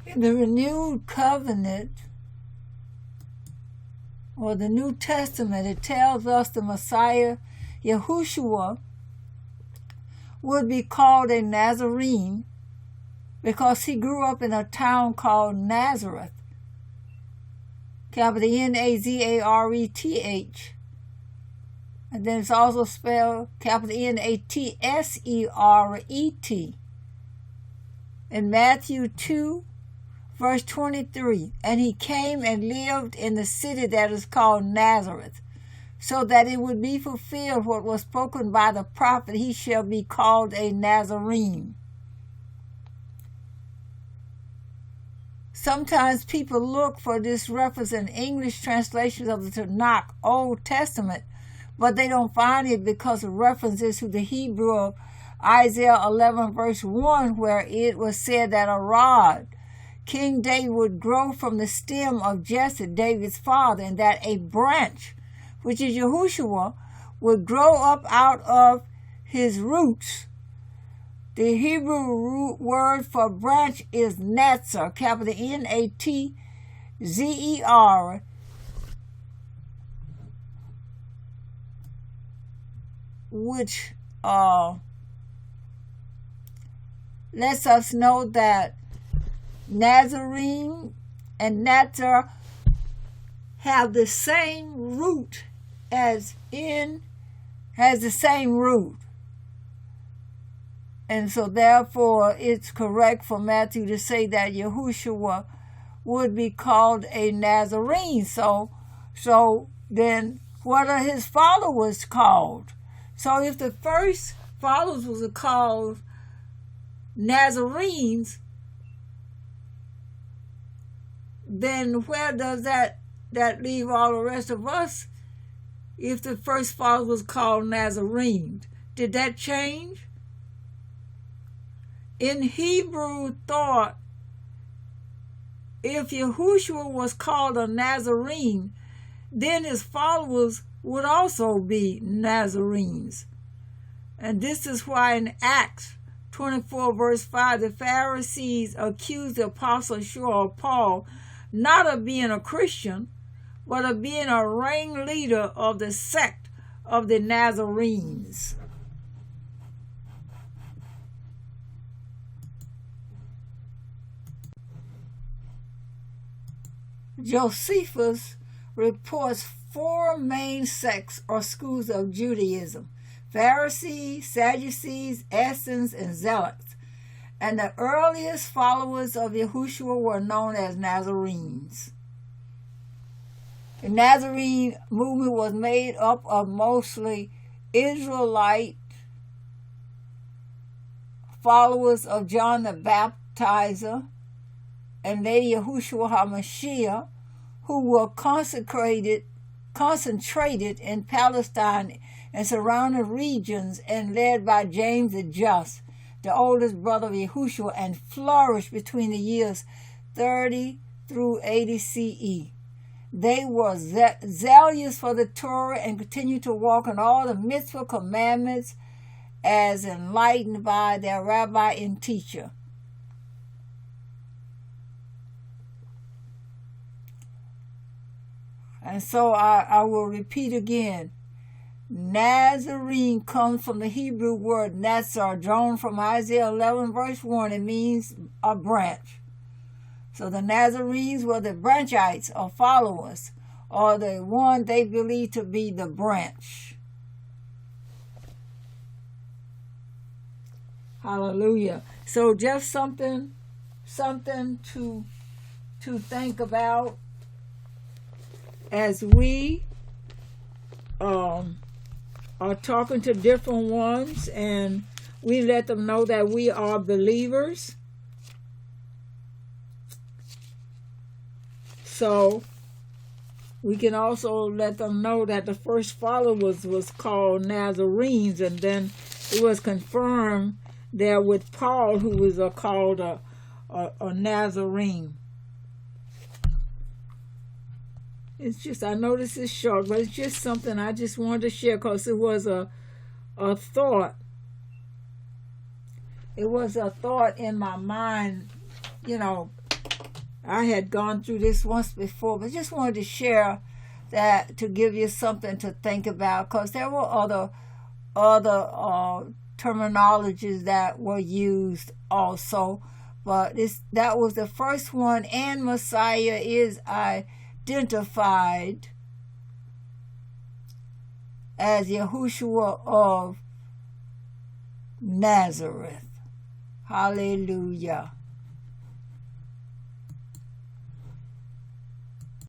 In the renewed covenant, or the New Testament, it tells us the Messiah Yahoshua would be called a Nazarene because he grew up in a town called Nazareth, capital Nazareth. And then it's also spelled capital Natseret. In Matthew 2, verse 23, and he came and lived in the city that is called Nazareth, so that it would be fulfilled what was spoken by the prophet, he shall be called a Nazarene. Sometimes people look for this reference in English translations of the Tanakh, Old Testament, but they don't find it because of references to the Hebrew of Isaiah 11 verse 1, where it was said that a rod, King David, would grow from the stem of Jesse, David's father, and that a branch, which is Yahushua, would grow up out of his roots. The Hebrew root word for branch is Netzer, capital Natzer, which lets us know that Nazarene and Netzer have the same root has the same root. And so therefore it's correct for Matthew to say that Yahushua would be called a Nazarene. So then what are his followers called? So if the first followers was called Nazarenes, then where does that leave all the rest of us if the first followers was called Nazarenes? Did that change? In Hebrew thought, if Yahushua was called a Nazarene, then his followers would also be Nazarenes. And this is why in Acts 24 verse 5, the Pharisees accused the Apostle Shaul, Paul, not of being a Christian, but of being a ringleader of the sect of the Nazarenes. Josephus reports 4 main sects or schools of Judaism: Pharisees, Sadducees, Essenes, and Zealots. And the earliest followers of Yahushua were known as Nazarenes. The Nazarene movement was made up of mostly Israelite followers of John the Baptizer and Lady Yahushua HaMashiach, who were concentrated in Palestine and surrounding regions and led by James the Just, the oldest brother of Yahushua, and flourished between the years 30 through 80 CE. They were zealous for the Torah and continued to walk in all the mitzvah commandments as enlightened by their rabbi and teacher. And so I will repeat again. Nazarene comes from the Hebrew word Netzer, drawn from Isaiah 11 verse 1. It means a branch. So the Nazarenes were the branchites or followers, or the one they believed to be the branch. Hallelujah. So just something to think about as we are talking to different ones, and we let them know that we are believers. So we can also let them know that the first followers was called Nazarenes, and then it was confirmed there with Paul, who was called a Nazarene. It's just, I know this is short, but it's just something I just wanted to share because it was a thought. It was a thought in my mind, I had gone through this once before, but just wanted to share that to give you something to think about, because there were other terminologies that were used also, but that was the first one. And Messiah is identified as Yahushua of Nazareth. Hallelujah.